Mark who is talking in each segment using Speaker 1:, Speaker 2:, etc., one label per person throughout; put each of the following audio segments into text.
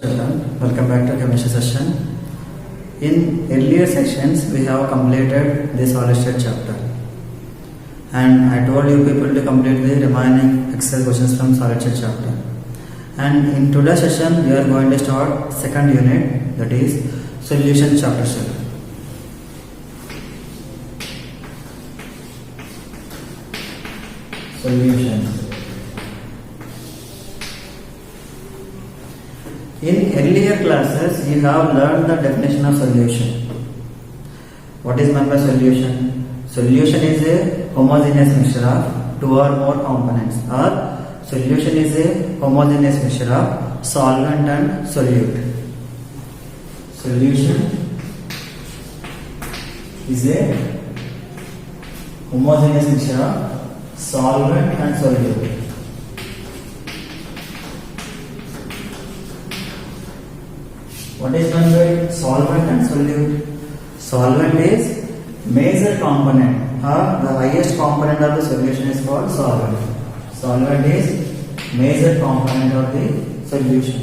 Speaker 1: Welcome back to chemistry session. In earlier sections, we have completed the solid state chapter, and I told you people to complete the remaining exercise questions from solid state chapter. And in today's session, we are going to start second unit, that is solution chapter 7. Solution. In earlier classes, you have learned the definition of solution. What is meant by solution? Solution is a homogeneous mixture of two or more components, or solution is a homogeneous mixture of solvent and solute. Solution is a homogeneous mixture of solvent and solute. What is meant by solvent and solute? Solvent is major component, or the highest component of the solution is called solvent. Solvent is major component of the solution.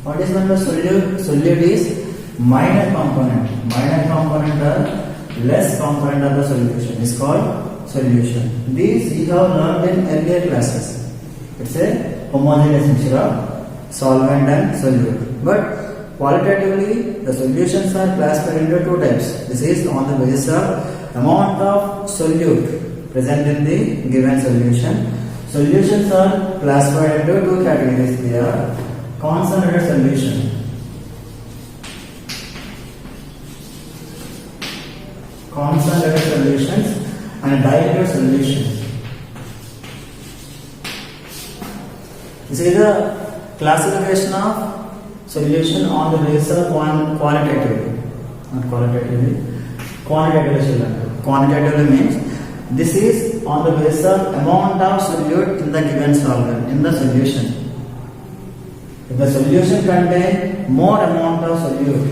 Speaker 1: What is meant by solute? Solute is minor component. Minor component or less component of the solution is called solution. These you have learned in earlier classes. It's a homogeneous mixture of solvent and solute. But qualitatively, the solutions are classified into two types. This is on the basis of amount of solute present in the given solution. Solutions are classified into two categories. They are concentrated solution. Concentrated solutions and dilute solutions. This is the classification of solution on the basis of qualitatively, not qualitatively, quantitatively. Quantitatively means this is on the basis of amount of solute in the given solvent, in the solution. If the solution contains more amount of solute,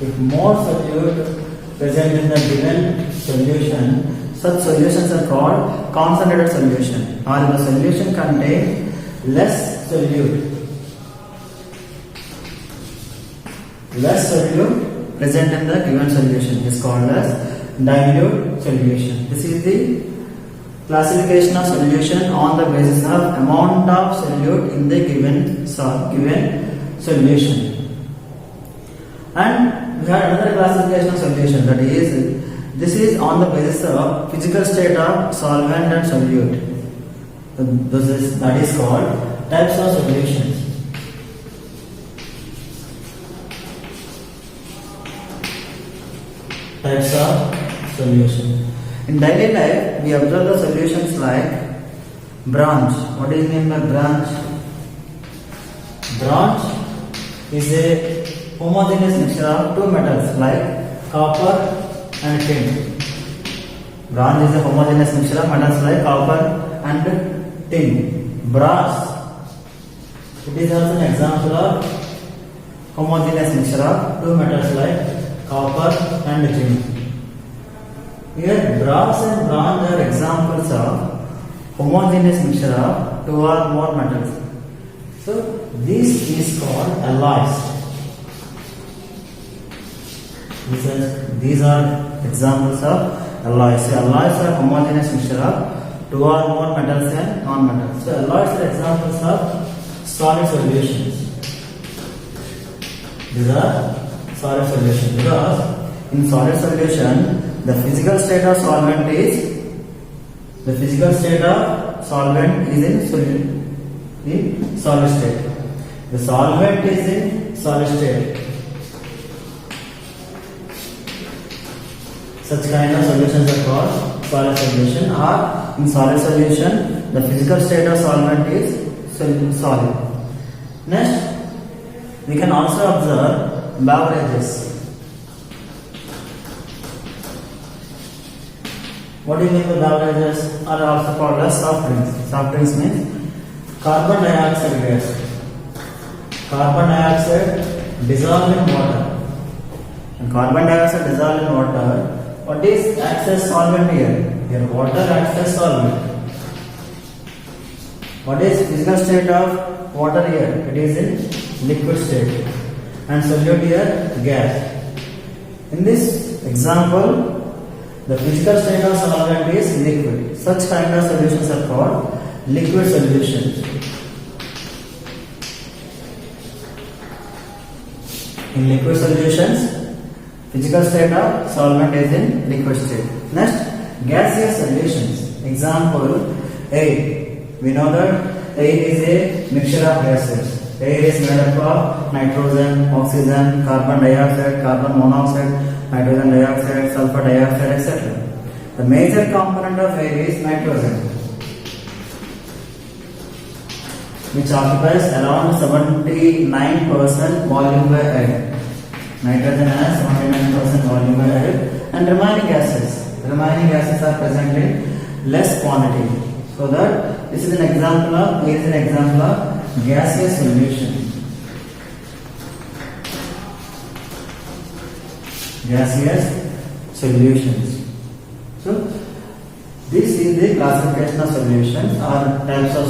Speaker 1: if more solute present in the given solution, such solutions are called concentrated solution. Or if the solution contains less solute, less solute present in the given solution is called as dilute solution. This is the classification of solution on the basis of amount of solute in the given solution. And we have another classification of solution, that is, this is on the basis of physical state of solvent and solute. That is called types of solutions. Types of solution. In daily life, we observe the solutions like branch. What is meant by branch? Branch is a homogeneous mixture of two metals like copper and tin. Branch is a homogeneous mixture of metals like copper and tin. Brass, it is also an example of homogeneous mixture of two metals like copper and tin. Here, brass and bronze are examples of homogeneous mixture of two or more metals. So, this is called alloys. These are examples of alloys. So, alloys are homogeneous mixture of two or more metals and non-metals. So, alloys are examples of solid solutions. These are solid solution, because in solid solution the physical state of solvent is in solid state. The solvent is in solid state. Such kind of solutions are called solid solution, or in solid solution the physical state of solvent is solid. Next, we can also observe beverages. What do you mean by beverages? Are also called as soft drinks. Soft drinks means carbon dioxide gas. Carbon dioxide dissolved in water. And carbon dioxide dissolved in water. What is acts as solvent here? Here water acts as solvent. What is physical state of water here, it is in liquid state, and solute here gas. In this example, the physical state of solvent is liquid. Such kind of solutions are called liquid solutions. In liquid solutions, physical state of solvent is in liquid state. Next, gaseous solutions. Example, air. We know that air is a mixture of gases. Air is made up of nitrogen, oxygen, carbon dioxide, carbon monoxide, nitrogen dioxide, sulfur dioxide, etc. The major component of air is nitrogen, which occupies around 79% volume by air. Nitrogen has 79% volume by air, and remaining gases are present in less quantity. So that this is an example of gaseous solution. Gaseous solutions. So this is the classification of solutions or types of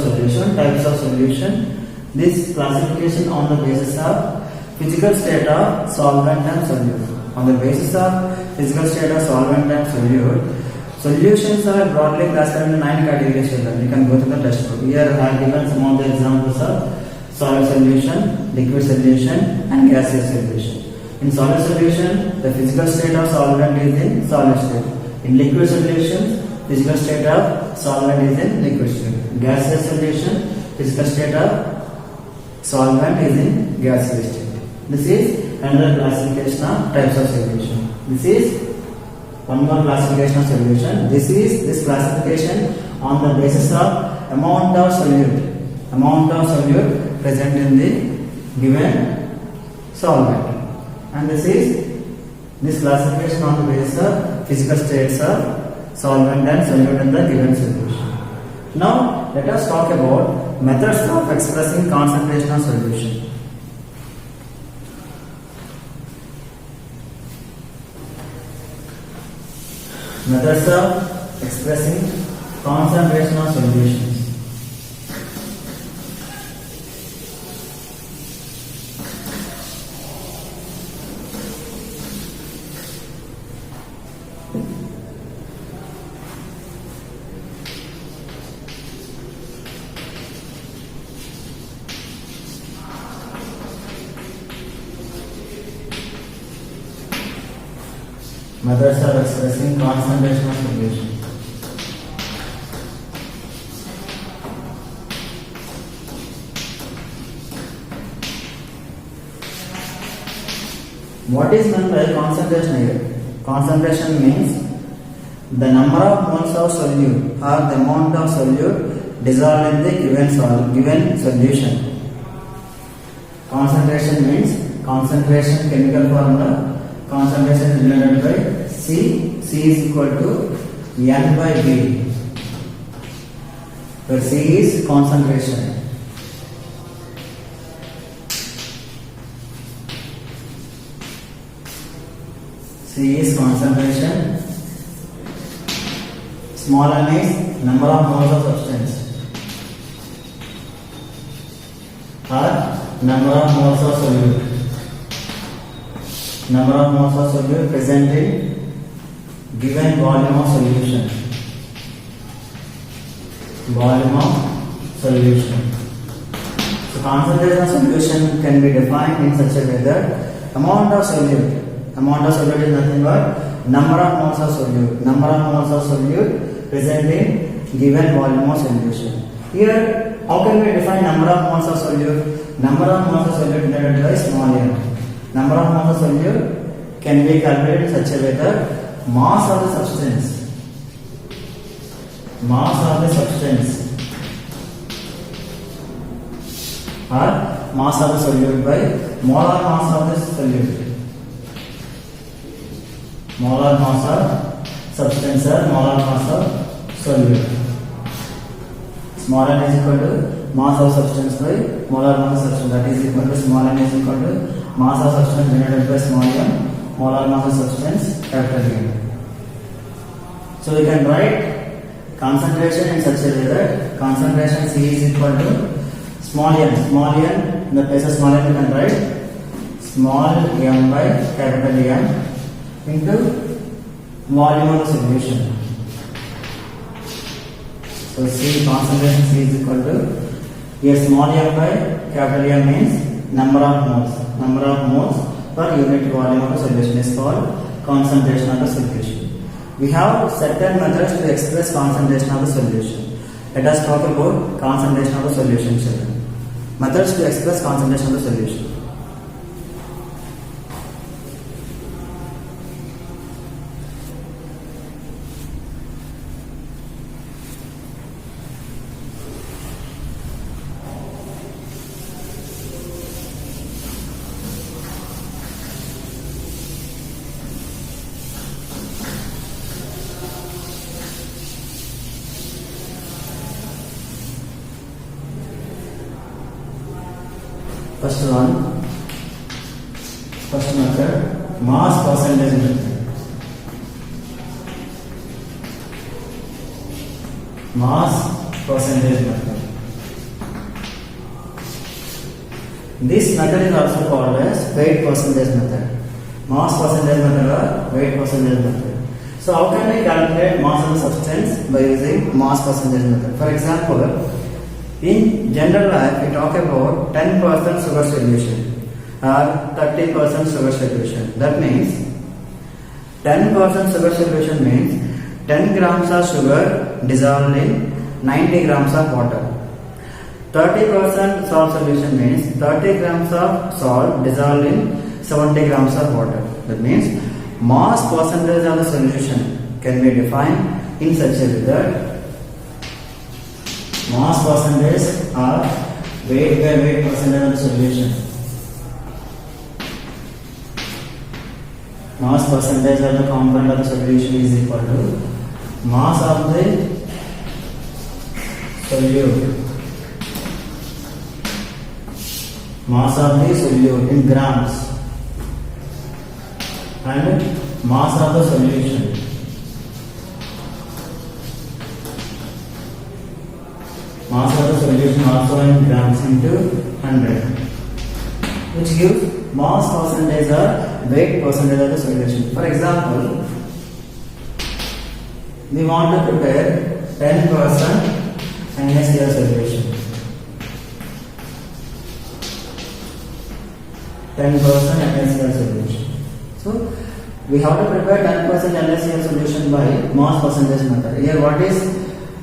Speaker 1: solution. This classification on the basis of physical state of solvent and solute. On the basis of physical state of solvent and solute, solutions are broadly classified into 9 categories. You can go to the textbook. Here I have given some of the examples of solid solution, liquid solution, and gaseous solution. In solid solution, the physical state of solvent is in solid state. In liquid solution, physical state of solvent is in liquid state. Gaseous solution, physical state of solvent is in gaseous state. This is another classification of types of solution. This is one more classification of solution. This classification on the basis of amount of solute present in the given solvent, and this classification on the basis of physical states of solvent and solute in the given solution. Now let us talk about methods of expressing concentration of solution. Methods of expressing concentration of solutions. Methods of expressing concentration of solution. What is meant by concentration here? Concentration means the number of moles of solute or the amount of solute dissolved in the given solution. Concentration means chemical formula. Concentration is denoted by C. C is equal to N by V, where C is concentration. C is concentration. Small n is number of moles of substance or number of moles of solute. Number of moles of solute present in given volume of solution. Volume of solution. So concentration of solution can be defined in such a way that amount of solute is nothing but number of moles of solute. Number of moles of solute present in given volume of solution. Here, how can we define number of moles of solute? Number of moles of solute denoted by small n. Number of moles of solute can be calculated in such a way that mass of the substance or mass of the solute by molar mass of the solute. Molar mass of substance or molar mass of solute. Small n is equal to mass of substance by molar mass of substance. That is equal to small n is equal to mass of substance divided by small m, molar mass of substance capital M. So we can write concentration in such a way that concentration C is equal to small n, in the place of small n we can write small m by capital M into volume of the solution. So C, concentration C is equal to, here small m by capital M means number of moles. Number of moles per unit volume of the solution is called concentration of the solution. We have certain methods to express concentration of the solution. Let us talk about concentration of the solution, children. Methods to express concentration of the solution. First method, mass percentage method. Mass percentage method. This method is also called as weight percentage method. Mass percentage method or weight percentage method. So how can we calculate mass of the substance by using mass percentage method? For example, in general life, we talk about 10% sugar solution or 30% sugar solution. That means 10% sugar solution means 10 grams of sugar dissolved in 90 grams of water. 30% salt solution means 30 grams of salt dissolved in 70 grams of water. That means mass percentage of the solution can be defined in such a way that mass percentage or weight by weight percentage of the solution. Mass percentage of the component of the solution is equal to mass of the solute. Mass of the solute in grams and mass of the solution. Mass of the solution also in grams into 100, which gives mass percentage or weight percentage of the solution. For example, we want to prepare 10% NaCl solution. 10% NaCl solution. So we have to prepare 10% NaCl solution by mass percentage method. Here, what is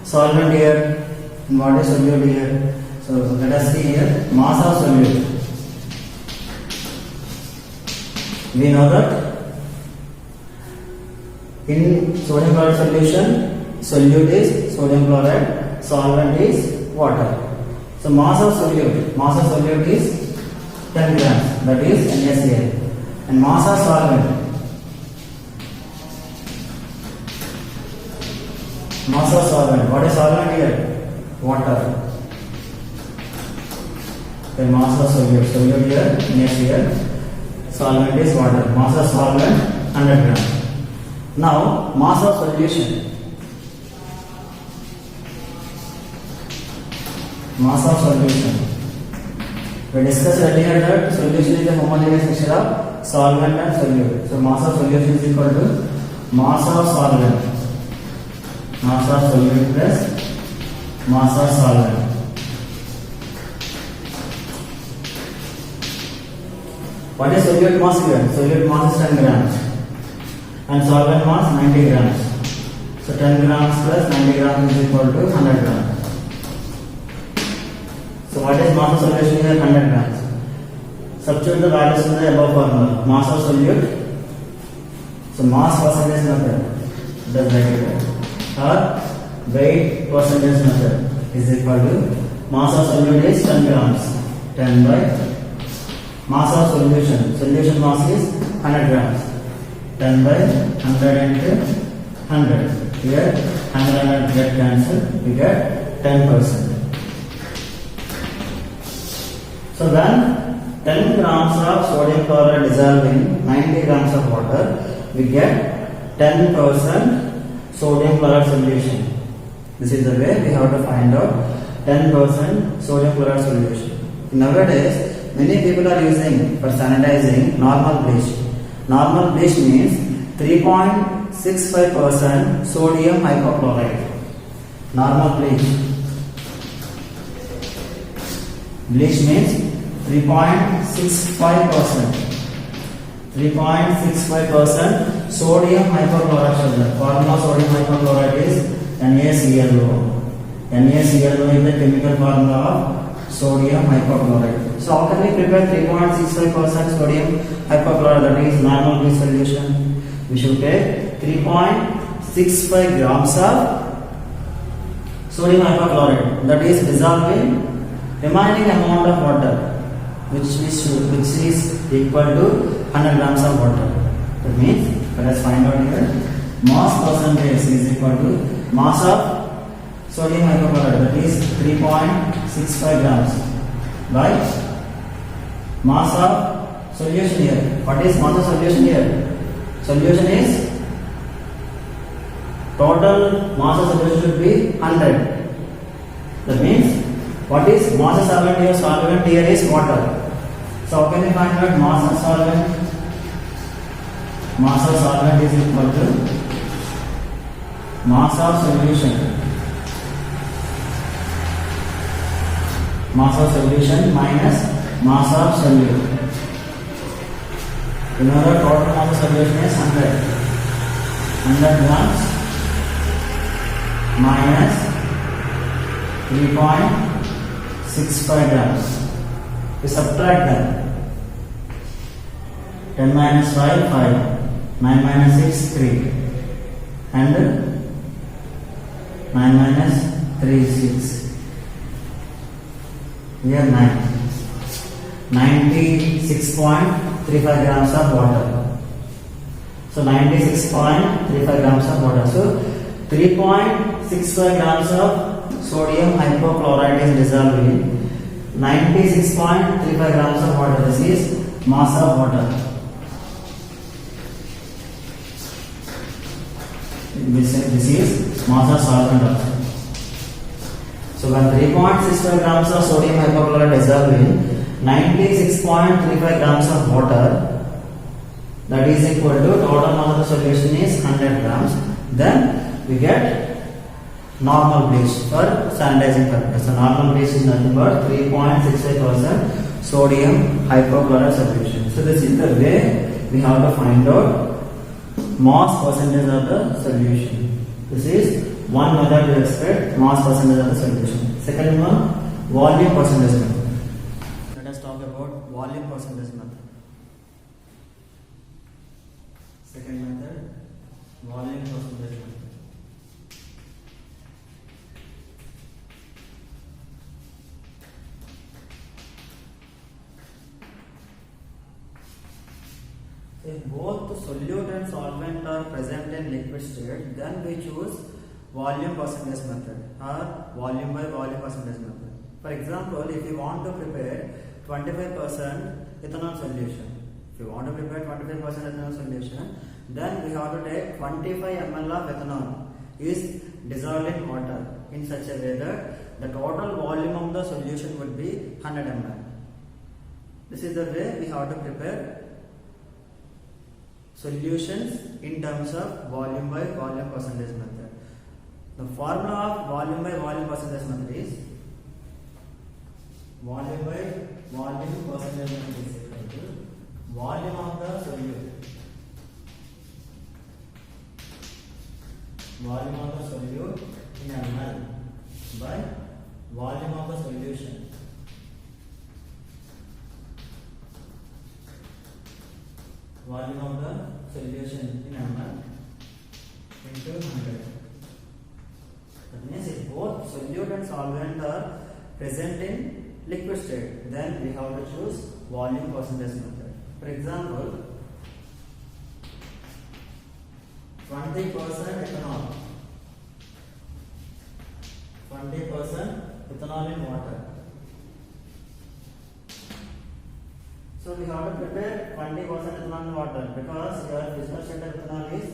Speaker 1: solvent here? What is solute here? So let us see here, mass of solute. We know that in sodium chloride solution, solute is sodium chloride, solvent is water. So mass of solute is 10 grams, that is NaCl. And mass of solvent, what is solvent here? Water. Then mass of solute here NaCl, solvent is water. Mass of solvent 100 grams. Now mass of solution. Mass of solution. We discussed earlier that solution is a homogeneous mixture of solvent and solute. So mass of solution is equal to mass of solvent. Mass of solute plus mass of solvent. What is solute mass here? Solute mass is 10 grams and solvent mass 90 grams. So 10 grams plus 90 grams is equal to 100 grams. So what is mass of solution here? 100 grams. Substitute the values in the above formula. Mass of solute. So mass percentage method. That's right. Or weight percentage method is equal to mass of solute is 10 grams. 10 by mass of solution. Solution mass is 100 grams. 10 by 100 into 100. Here 100 get cancelled. We get 10%. So then 10 grams of sodium chloride dissolved in 90 grams of water, we get 10% sodium chloride solution. This is the way we have to find out 10% sodium chloride solution. Nowadays, many people are using for sanitizing normal bleach. Normal bleach means 3.65% sodium hypochlorite. Normal bleach. Bleach means 3.65%. 3.65% sodium hypochlorite. Formula sodium hypochlorite is NaClO. NaClO is the chemical formula of sodium hypochlorite. So how can we prepare 3.65% sodium hypochlorite, that is normal bleach solution? We should take 3.65 grams of sodium hypochlorite, that is dissolved in remaining amount of water, which is equal to 100 grams of water. That means, let us find out here, mass percentage is equal to mass of sodium hypochlorite, that is 3.65 grams by mass of solution here. What is mass of solution here? Solution is, total mass of solution should be 100. That means, what is mass of solvent here? Solvent here is water. So how can we find out mass of solvent? Mass of solvent is equal to mass of solution. Mass of solution minus mass of solute. Remember, total mass of solution is 100. 100 grams minus 3.65 grams. We subtract them. 10 minus 5, 5. 9 minus 6, 3. And 9 minus 3, 6. Here 9. 96.35 grams of water. So 96.35 grams of water. So 3.65 grams of sodium hypochlorite is dissolved in 96.35 grams of water. This is mass of water. This is mass of solvent also. So when 3.65 grams of sodium hypochlorite dissolved in 96.35 grams of water, that is equal to total mass of the solution is 100 grams. Then we get normal bleach for sanitizing purpose. So normal bleach is nothing but 3.65% sodium hypochlorite solution. So this is the way we have to find out mass percentage of the solution. This is one method to expect mass percentage of the solution. Second one, volume percentage method. Let us talk about volume percentage method. Second method, volume percentage method. If both solute and solvent are present in liquid state, then we choose volume percentage method or volume by volume percentage method. For example, if you want to prepare 25% ethanol solution, then we have to take 25 ml of ethanol is dissolved in water in such a way that the total volume of the solution would be 100 ml. This is the way we have to prepare solutions in terms of volume by volume percentage method. The formula of volume by volume percentage method is volume by volume percentage method is equal to volume of the solute. Volume of the solute in ml by volume of the solution. Volume of the solution in ml into 100. That means if both solute and solvent are present in liquid state, then we have to choose volume percentage method. For example, 20% ethanol. 20% ethanol in water. So we have to prepare 20% ethanol in water because your physical state of ethanol is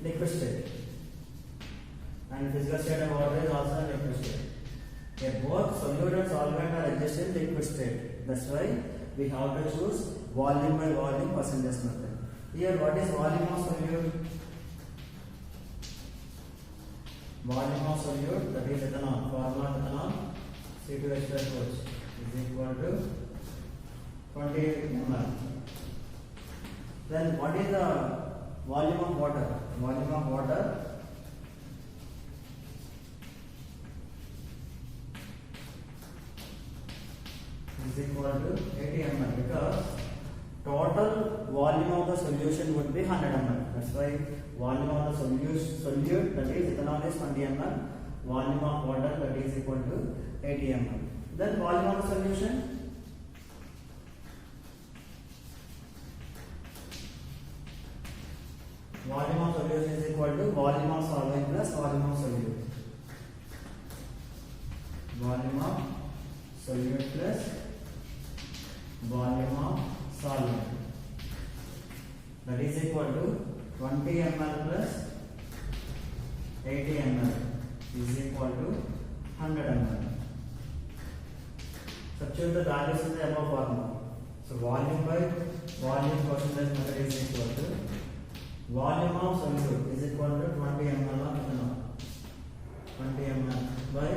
Speaker 1: liquid state and physical state of water is also liquid state. Here both solute and solvent are adjusted in liquid state. That's why we have to choose volume by volume percentage method. Here what is volume of solute? Volume of solute, that is ethanol. Formula of ethanol C2H4 is equal to 20 ml. Then what is the volume of water? Volume of water is equal to 80 ml, because total volume of the solution would be 100 ml. That's why volume of the solute, that is ethanol, is 20 ml. Volume of water, that is equal to 80 ml. Then volume of the solution, volume of solution is equal to volume of solvent plus volume of solute. Volume of solute plus volume of solvent, that is equal to 20 ml plus 80 ml is equal to 100 ml. Substitute the values in the above formula. So volume by volume percentage method is equal to volume of solute is equal to 20 ml of ethanol. 20 ml by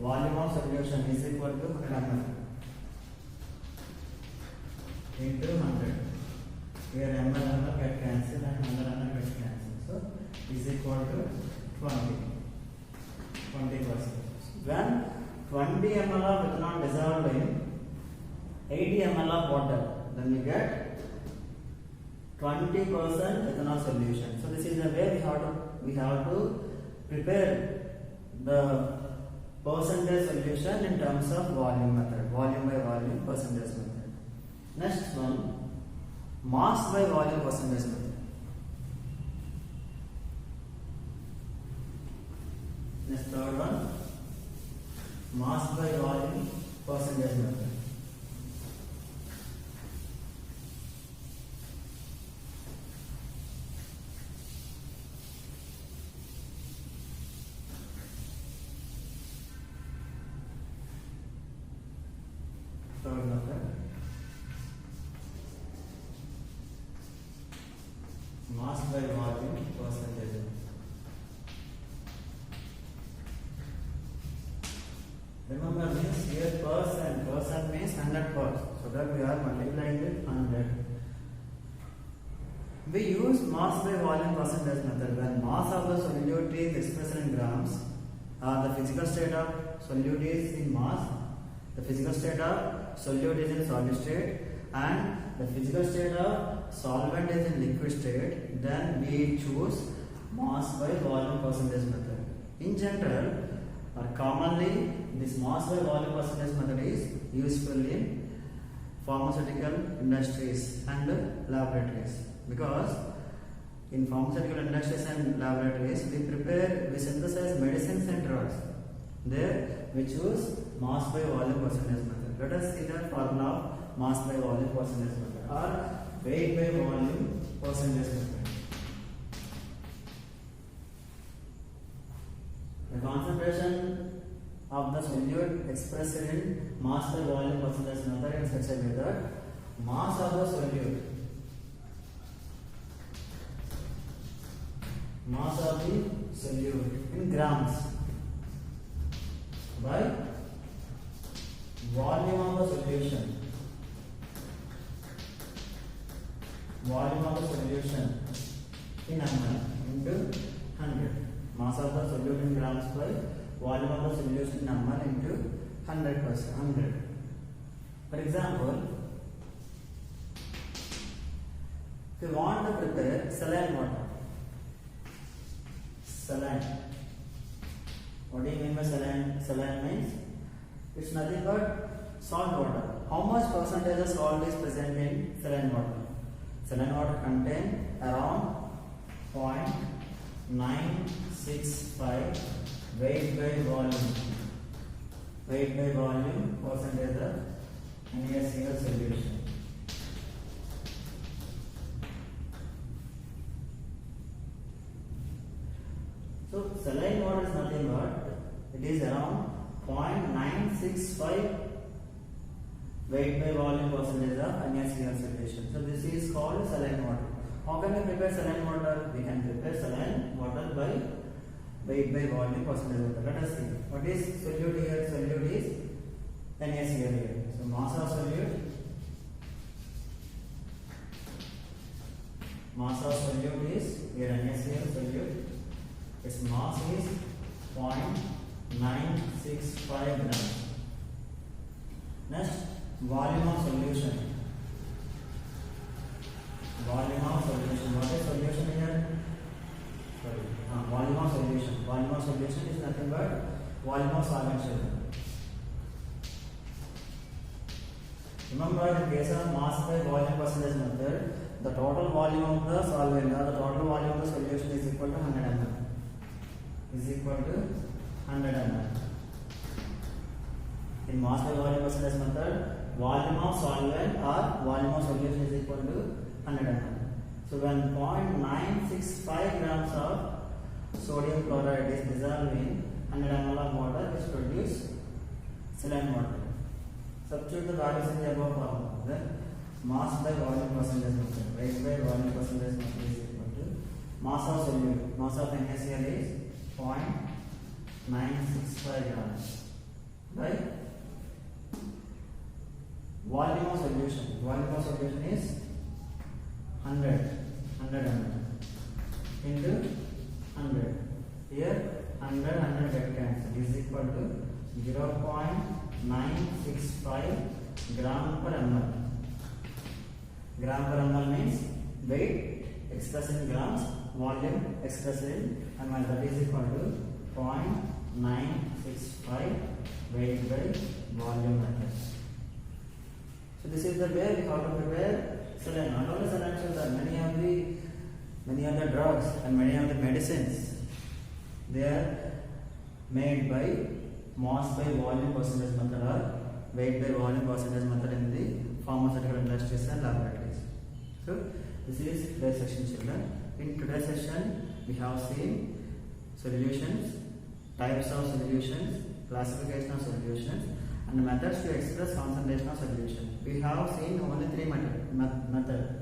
Speaker 1: volume of solution is equal to 100 ml into 100. Here ml get cancelled and 100 ml get cancelled. So is equal to 20%. When 20 ml of ethanol dissolved in 80 ml of water, then we get 20% ethanol solution. So this is the way we have to prepare the percentage solution in terms of volume method, volume by volume percentage method. Next one, mass by volume percentage method. Next third one, mass by volume percentage method. Third method, mass by volume percentage. Remember, means here percent means 100 parts, so that we are multiplying with 100. We use mass by volume percentage method when mass of the solute is expressed in grams. The physical state of solute is in mass, the physical state of solute is in solid state, and the physical state of solvent is in liquid state. Then we choose mass by volume percentage method. In general or commonly, this mass by volume percentage method is useful in pharmaceutical industries and laboratories, because in pharmaceutical industries and laboratories we synthesize medicines and drugs. There we choose mass by volume percentage method. Let us see the formula of mass by volume percentage method or weight by volume percentage method. The concentration of the solute expressed in mass by volume percentage method in such a way that mass of the solute, in grams by volume of the solution, in ml into 100. Mass of the solute in grams by volume of the solution in ml into 100%. For example, if you want to prepare saline water, what do you mean by saline? Saline means it's nothing but salt water. How much percentage of salt is present in saline water? Saline water contain around 0.965 weight by volume percentage of NaCl solution. So saline water is nothing but it is around 0.965 weight by volume percentage of NaCl solution. So this is called saline water. How can we prepare saline water? We can prepare saline water by weight by volume percentage water. Let us see. What is solute here? Solute is NaCl here. So mass of solute. Mass of solute is here NaCl solute. Its mass is 0.965 grams. Next, volume of solution. Volume of solution. What is solution here? Sorry. Volume of solution. Volume of solution is nothing but volume of solvent sugar. Remember, in case of mass by volume percentage method, the total volume of the solvent or the total volume of the solution is equal to 100 ml. Is equal to 100 ml. In mass by volume percentage method, volume of solvent or volume of solution is equal to 100 ml. So when 0.965 grams of sodium chloride is dissolved in 100 ml of water, which produce saline water. Substitute the values in the above formula. Then mass by volume percentage method. Weight by volume percentage method is equal to mass of solute. Mass of NaCl is 0.965 grams. Right? Volume of solution. Volume of solution is 100 ml into 100. Here 100 get cancelled is equal to 0.965 gram per ml. Gram per ml means weight expressed in grams, volume expressed in ml. That is equal to 0.965 weight by volume method. So this is the way we have to prepare saline. Not only saline, there are many of the drugs and many of the medicines. They are made by mass by volume percentage method or weight by volume percentage method in the pharmaceutical industries and laboratories. So this is today's section, children. In today's session, we have seen solutions, types of solutions, classification of solutions, and methods to express concentration of solution. We have seen only three methods.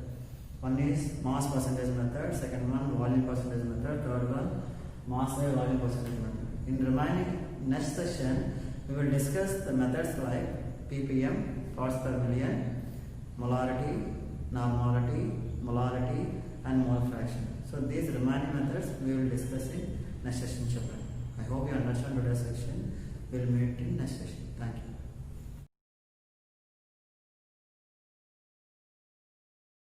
Speaker 1: One is mass percentage method, second one volume percentage method, third one mass by volume percentage method. In remaining next session, we will discuss the methods like ppm, parts per million, molarity, normality, molarity, and mole fraction. So these remaining methods we will discuss in next session, children. I hope you understand today's section. We will meet in next session.